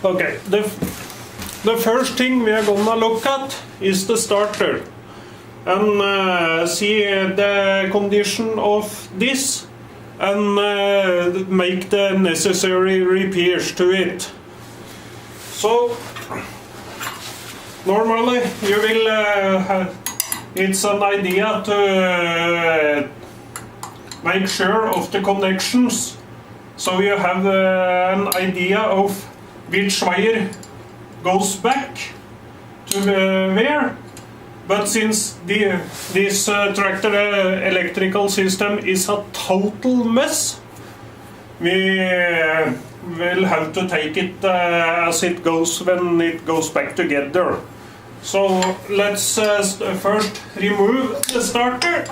Okay, the first thing we are gonna look at is the starter and see the condition of this and make the necessary repairs to it. So normally you will it's an idea to make sure of the connections, so you have an idea of which wire goes back to where. But since this tractor electrical system is a total mess, we will have to take it as it goes when it goes back together. So let's first remove the starter.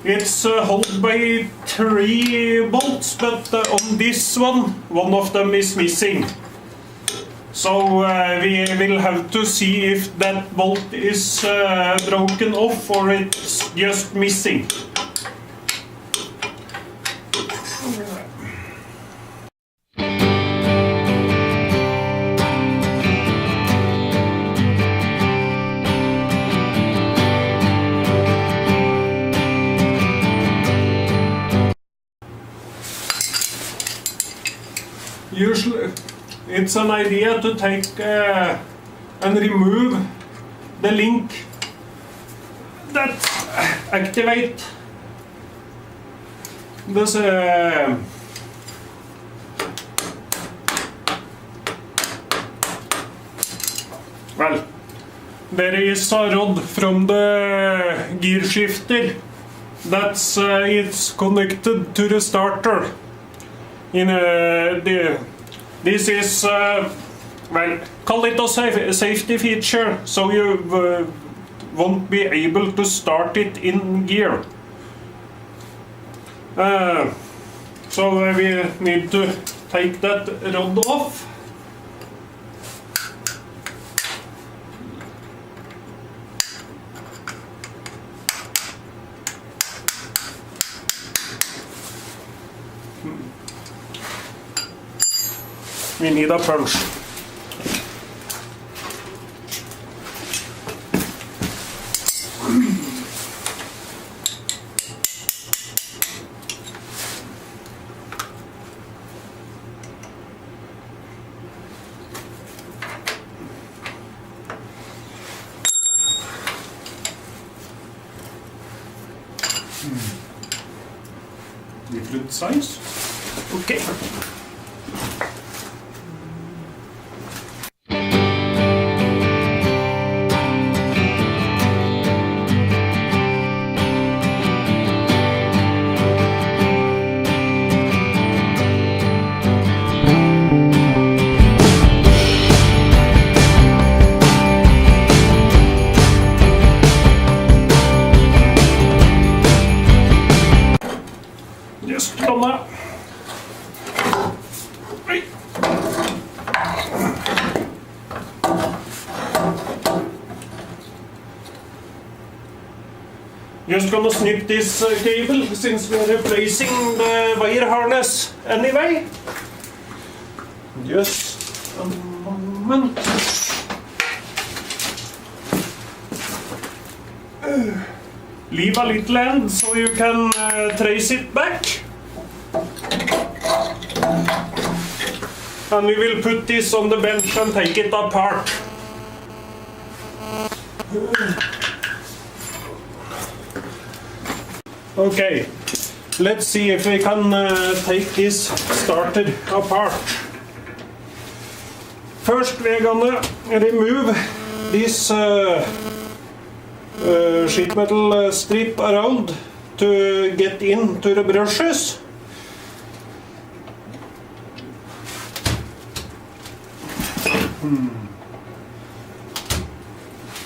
It's held by 3 bolts, but on this one of them is missing. So we will have to see if that bolt is broken off or it's just missing. Usually it's an idea to take and remove the link that activate this well, there is a rod from the gear shifter that's it's connected to the starter. This is well, call it a safety feature, so you won't be able to start it in gear. So we need to take that rod off. We need a punch. Different size. Okay. Just gonna snip this cable since we are replacing the wire harness anyway. Just a moment. Leave a little end so you can trace it back. And we will put this on the bench and take it apart. Okay, let's see if we can take this started apart. First we're gonna remove this sheet metal strip around to get into the brushes.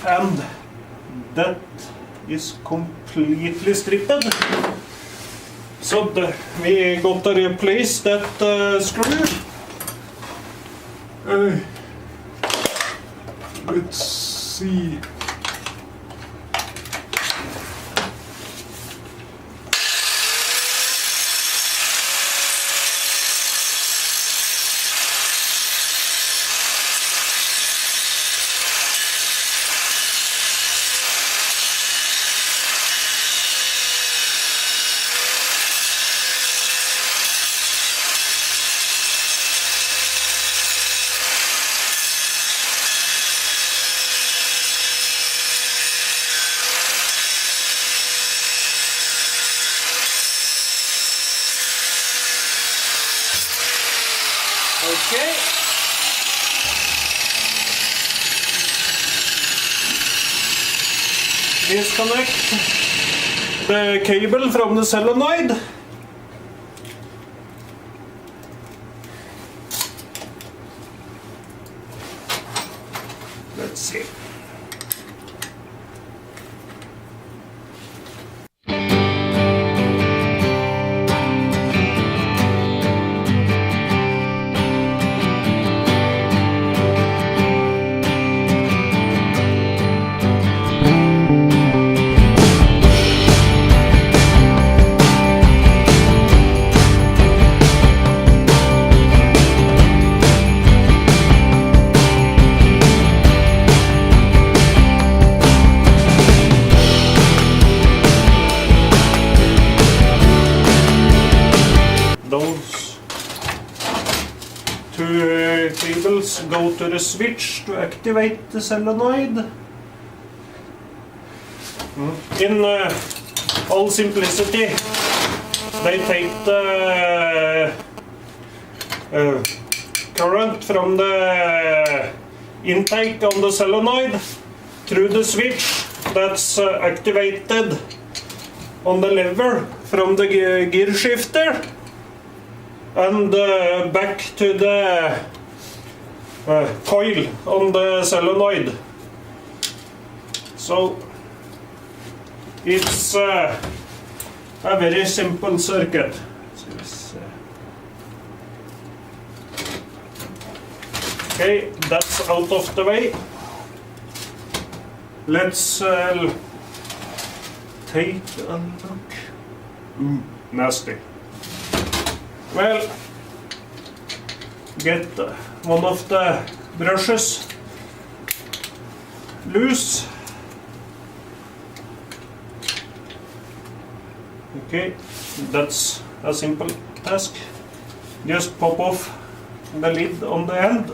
And that is completely stripped. So we got to replace that screw. Let's see. Okay. Disconnect the cable from the solenoid. Let's see. Those two cables go to the switch to activate the solenoid. In all simplicity, they take the current from the intake on the solenoid through the switch that's activated on the lever from the gear shifter, and back to the coil on the solenoid. So it's a very simple circuit. Okay, that's out of the way. Let's take a look. Nasty. Well, get one of the brushes loose. Okay, that's a simple task. Just pop off the lid on the end.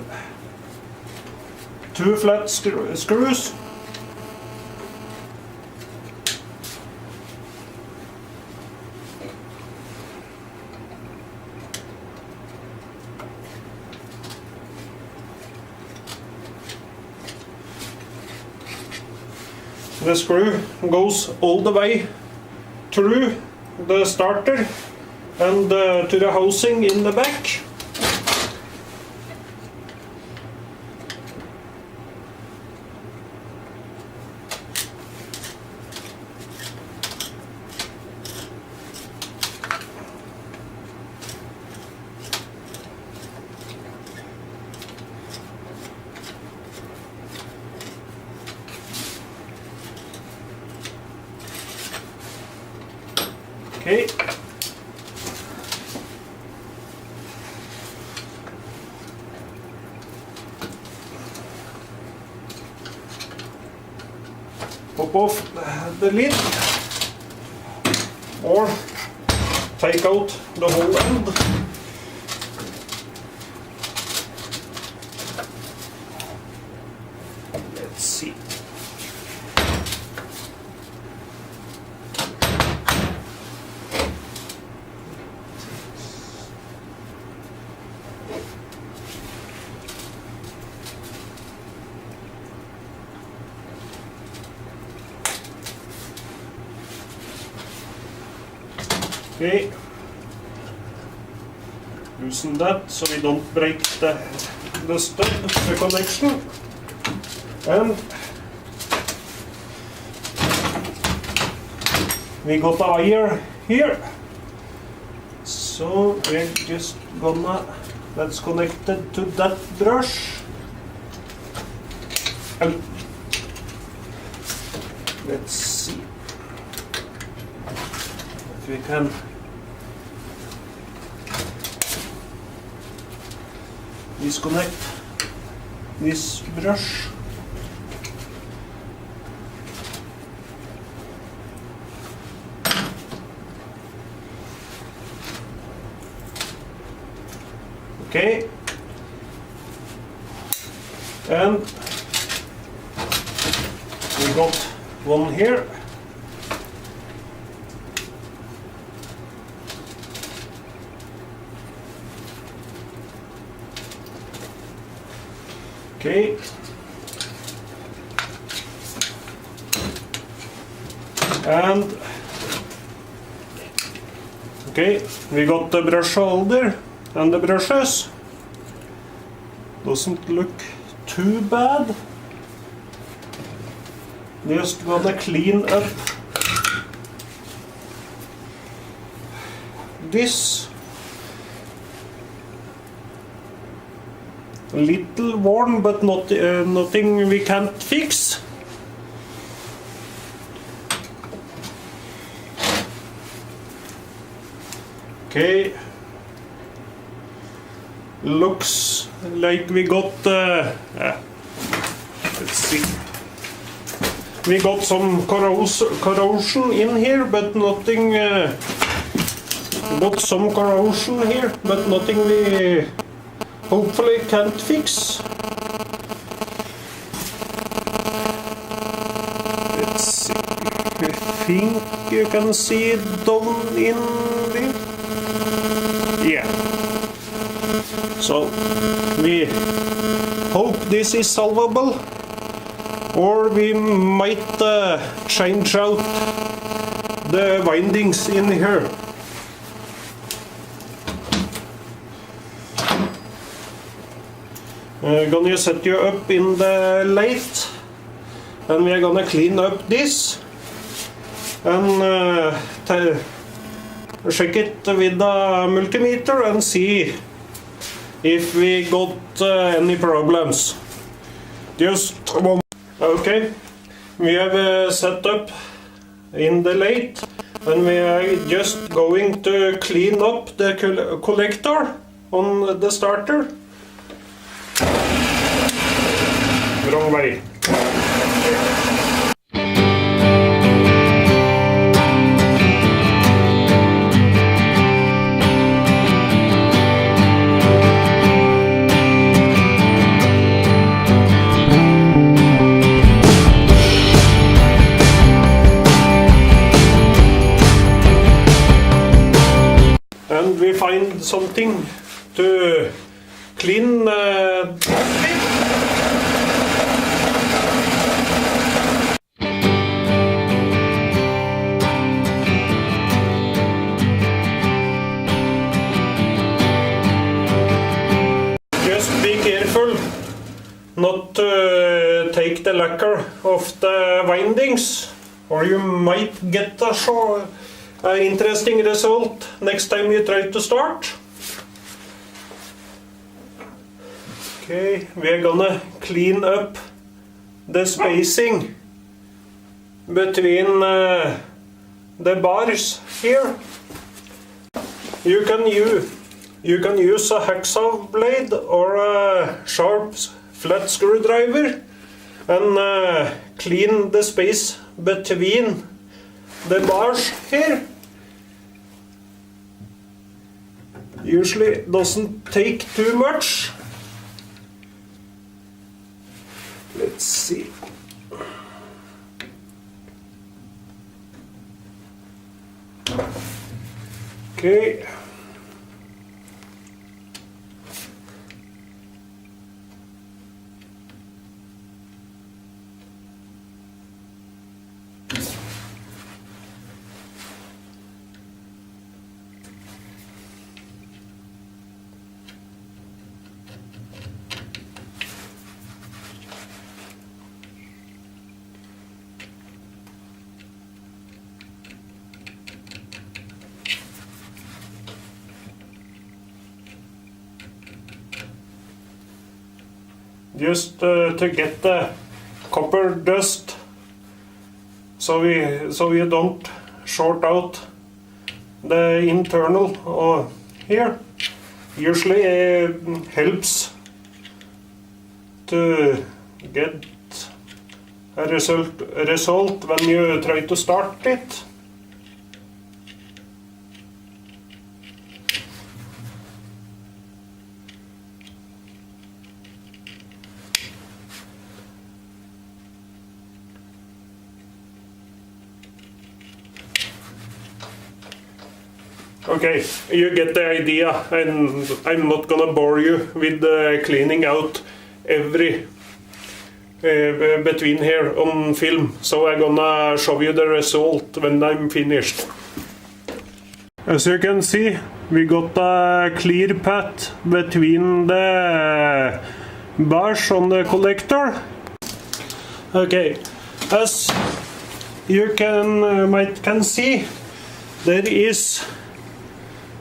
2 flat screws. The screw goes all the way through the starter and to the housing in the back. Okay. Pop off the lid or take out the whole end. Let's see. Okay, loosen that so we don't break the stud, the connection, and we got a wire here, so we're just gonna, that's connected to that brush, and let's see if we can disconnect this brush. Okay, and we got one here. Okay. And okay, we got the brush holder and the brushes. Doesn't look too bad. Just gonna clean up this. A little worn, but not nothing we can't fix. Okay, looks like we got, let's see, we got some corrosion in here, but nothing, got some corrosion here, but nothing we hopefully can't fix. Let's see, I think you can see it down in there. Yeah. So we hope this is solvable, or we might change out the windings in here. We're gonna set you up in the lathe, and we are gonna clean up this and check it with the multimeter and see if we got any problems. Just one. Okay, we have set up in the lathe, and we are just going to clean up the collector on the starter. Wrong way. And we find something to clean Just be careful not to take the lacquer off the windings, or you might get a interesting result next time you try to start. Okay, we are gonna clean up the spacing between the bars here. You can use a hacksaw blade or a sharp flat screwdriver and clean the space between the bars here. Usually doesn't take too much. Let's see. Okay. Just to get the copper dust, so you don't short out the internal here. Usually helps to get a result when you try to start it. Okay, you get the idea, and I'm not gonna bore you with cleaning out every between here on film, so I'm gonna show you the result when I'm finished. As you can see, we got a clear path between the bars on the collector. Okay, as you can see, there is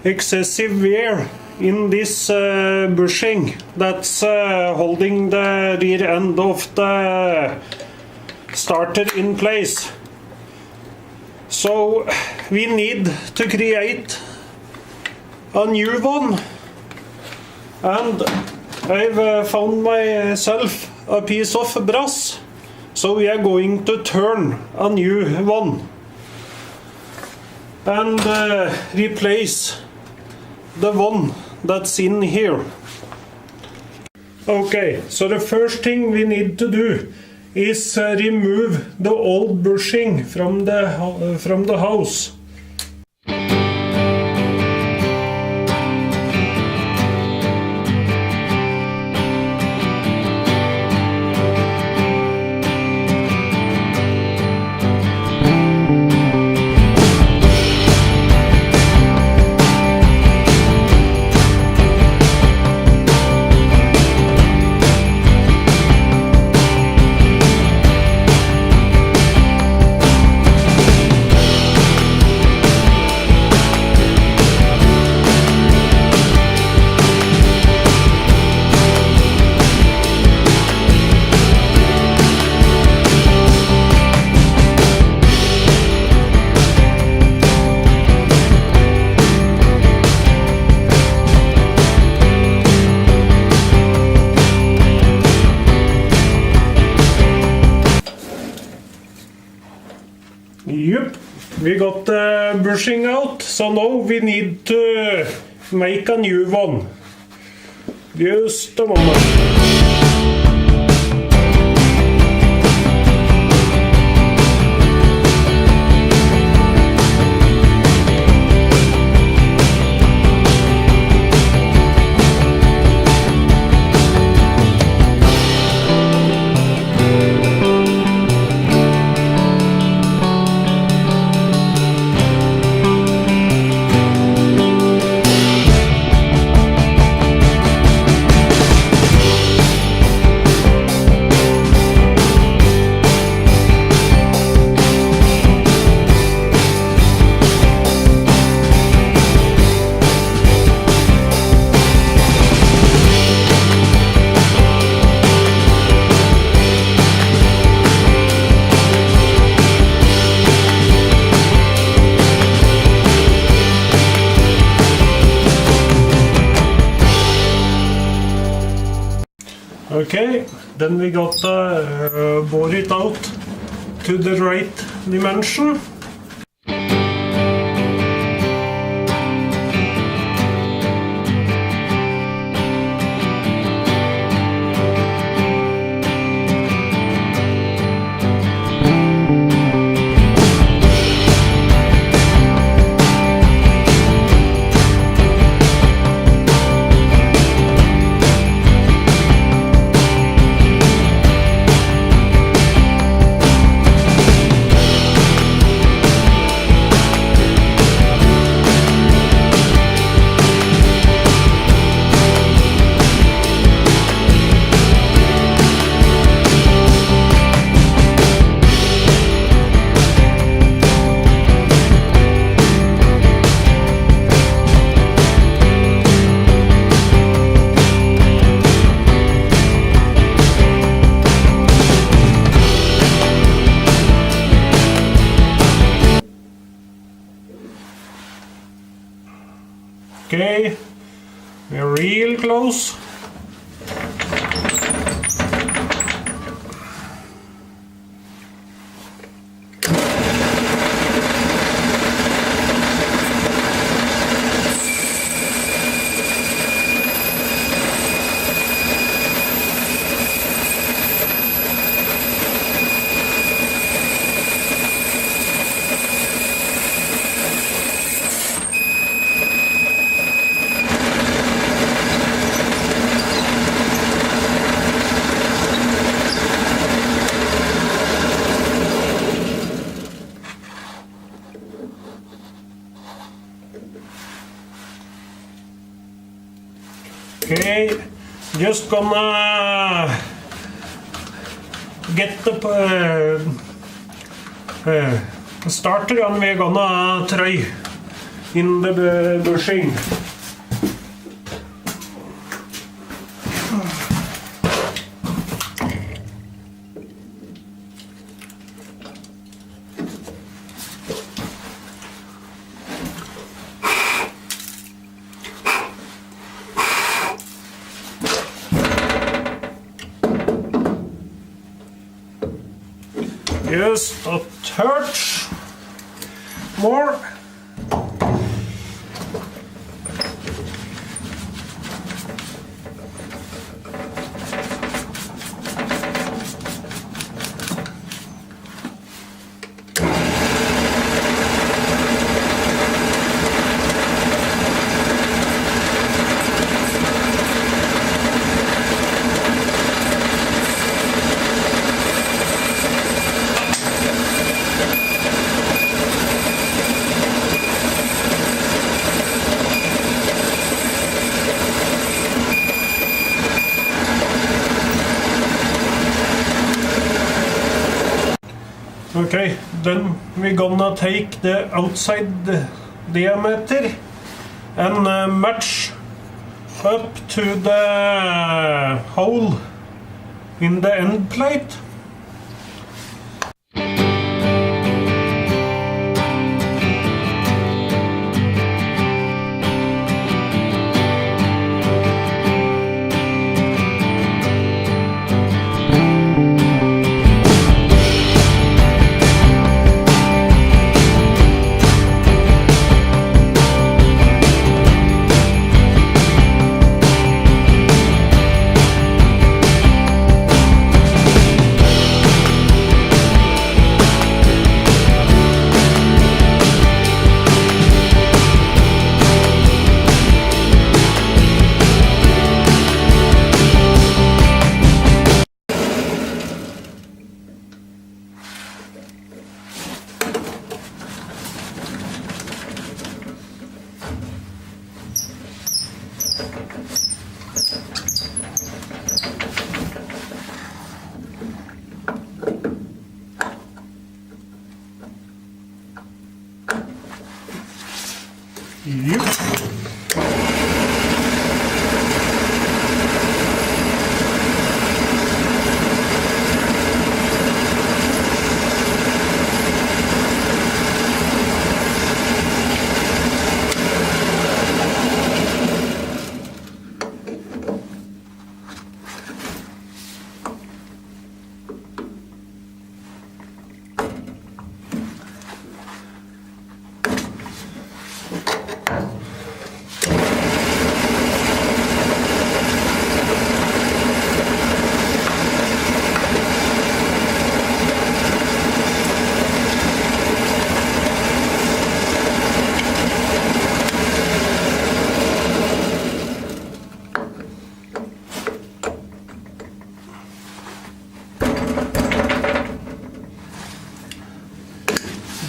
excessive wear in this bushing that's holding the rear end of the starter in place. So we need to create a new one, and I've found myself a piece of brass, so we are going to turn a new one and replace the one that's in here. Okay, so the first thing we need to do is remove the old bushing from the house. Yep, we got the bushing out, so now we need to make a new one. Just a moment. Okay, then we got bore it out to the right dimension. Okay, we're real close. we just gonna get the starter and we're gonna try in the bushing. Just a touch more. Okay, then we're gonna take the outside diameter and match up to the hole in the end plate. Yep.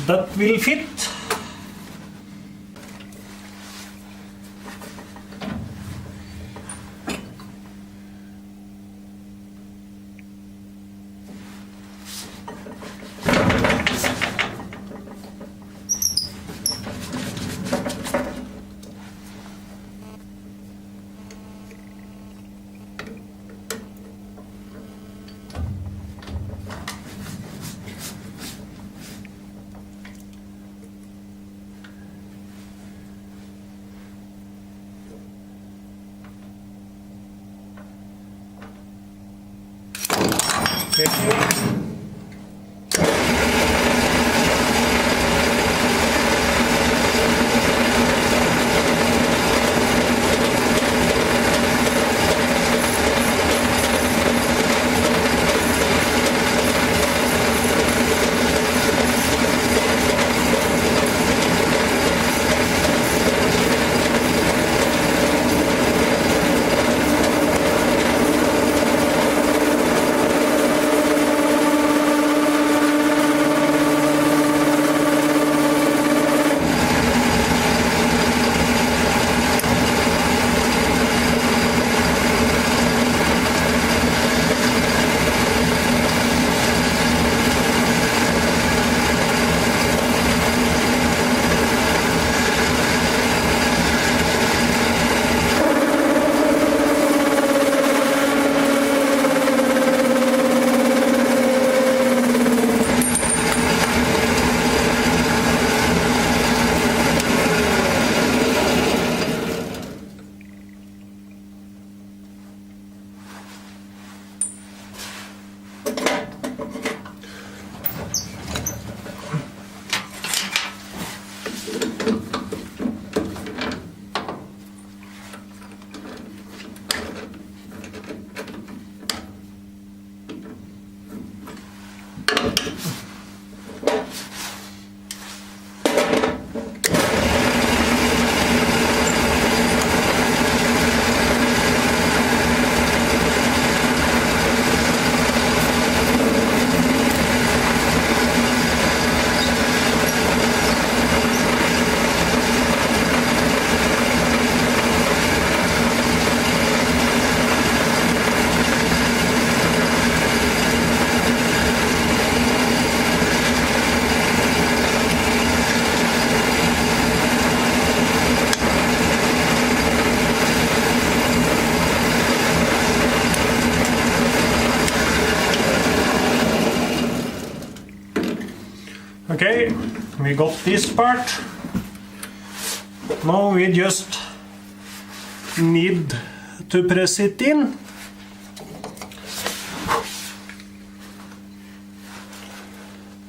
That will fit. Okay. Okay, we got this part. Now we just need to press it in.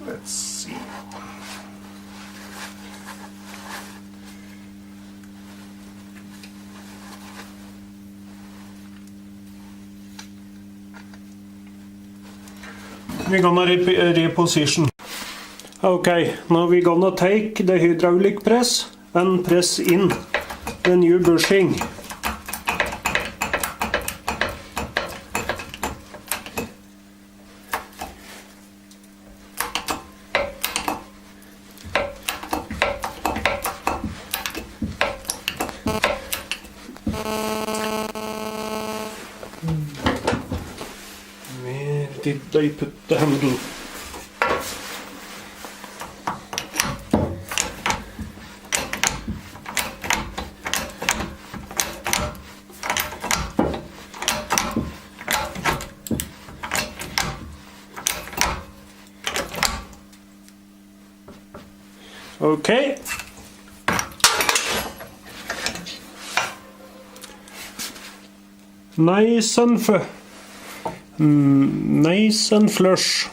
Let's see. We're gonna reposition. Okay, now we're gonna take the hydraulic press and press in the new bushing. Where did I put the handle? Okay. Nice and flush.